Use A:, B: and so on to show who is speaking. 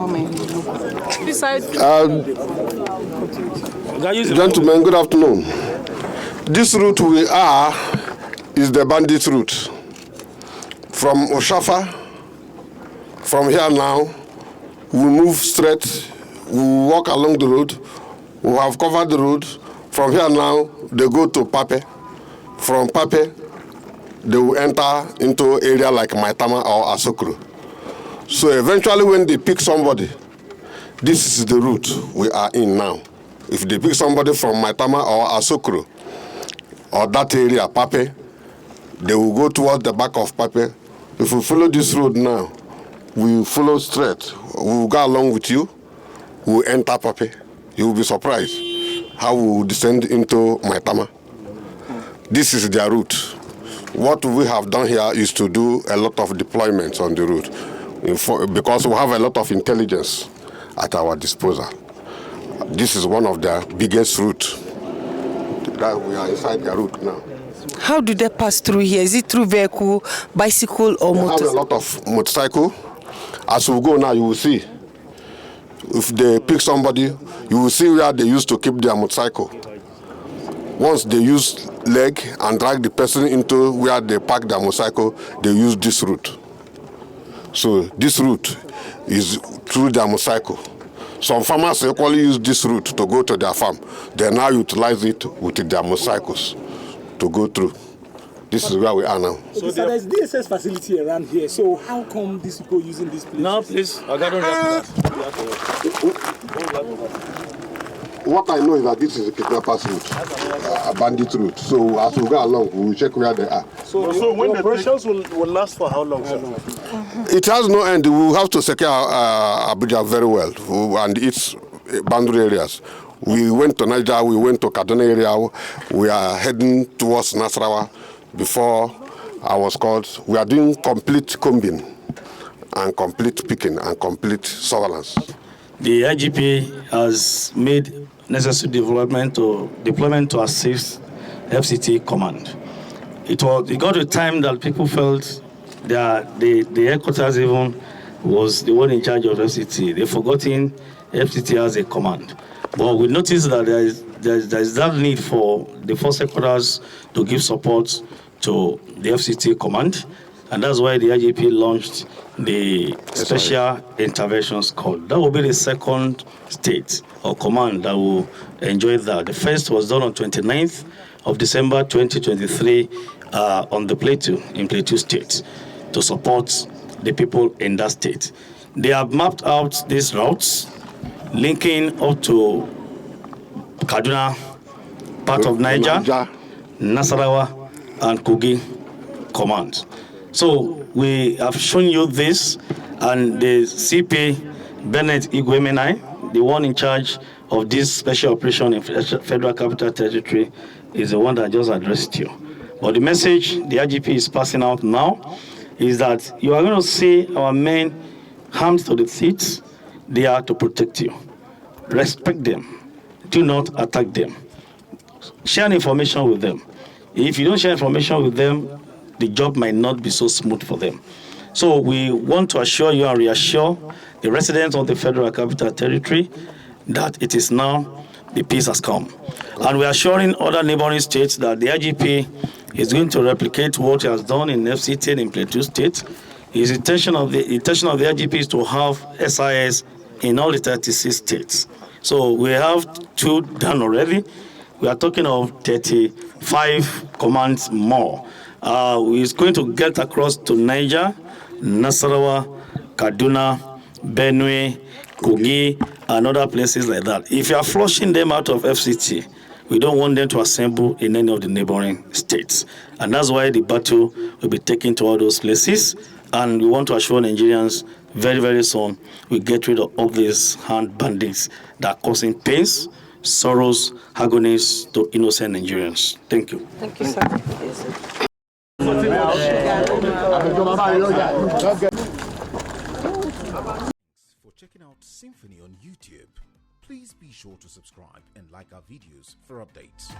A: Gentlemen, good afternoon. This route we are is the bandit route. From Oshafa, from here now, we move straight, we walk along the road, we have covered the road. From here now, they go to Pape. From Pape, they will enter into area like Maitama or Asokro. So eventually when they pick somebody, this is the route we are in now. If they pick somebody from Maitama or Asokro, or that area, Pape, they will go towards the back of Pape. If we follow this road now, we follow straight, we will go along with you, we will enter Pape. You will be surprised how we will descend into Maitama. This is their route. What we have done here is to do a lot of deployments on the route because we have a lot of intelligence at our disposal. This is one of the biggest routes. That we are inside the route now.
B: How do they pass through here? Is it through vehicle, bicycle, or motorcycle?
A: We have a lot of motorcycle. As we go now, you will see. If they pick somebody, you will see where they used to keep their motorcycle. Once they use leg and drag the person into where they park their motorcycle, they use this route. So this route is through their motorcycle. Some farmers equally use this route to go to their farm. They now utilize it with their motorcycles to go through. This is where we are now.
C: So there's DSS facility around here. So how come these people using this place?
D: No, please. I got to
A: What I know is that this is a kidnappers route, a bandit route. So as we go along, we will check where they are.
D: So when the operations will last for how long, sir?
A: It has no end. We will have to secure Abuja very well and its boundary areas. We went to Niger, we went to Kaduna area. We are heading towards Nasarawa. Before I was called, we are doing complete combing and complete picking and complete surveillance.
D: The IGP has made necessary deployment to assist FCT command. It got a time that people felt that the headquarters even was the one in charge of FCT. They've forgotten FCT as a command. But we noticed that there is that need for the force headquarters to give support to the FCT command, and that's why the IGP launched the Special Intervention Squad. That will be the second state or command that will enjoy that. The first was done on 29th of December 2023 on the Plateau, in Plateau State, to support the people in that state. They have mapped out these routes linking up to Kaduna, part of Niger, Nasarawa, and Kogi command. So we have shown you this, and the CP Bennett Igwemenai, the one in charge of this special operation in Federal Capital Territory, is the one that just addressed you. But the message the IGP is passing out now is that you are going to see our men armed to the teeth. They are to protect you. Respect them. Do not attack them. Share information with them. If you don't share information with them, the job might not be so smooth for them. So we want to assure you and reassure the residents of the Federal Capital Territory that it is now the peace has come. And we are assuring other neighboring states that the IGP is going to replicate what he has done in FCT and in Plateau State. His intention of the IGP is to have SIS in all the 36 states. So we have 2 done already. We are talking of 35 commands more. He's going to get across to Niger, Nasarawa, Kaduna, Benue, Kogi, and other places like that. If you are flushing them out of FCT, we don't want them to assemble in any of the neighboring states. And that's why the battle will be taken to all those places. And we want to assure Nigerians very, very soon we get rid of these hand bandits that are causing pains, sorrows, agonies to innocent Nigerians. Thank you.
B: Thank you, sir.
E: For checking out SYMFONI on YouTube, please be sure to subscribe and like our videos for updates.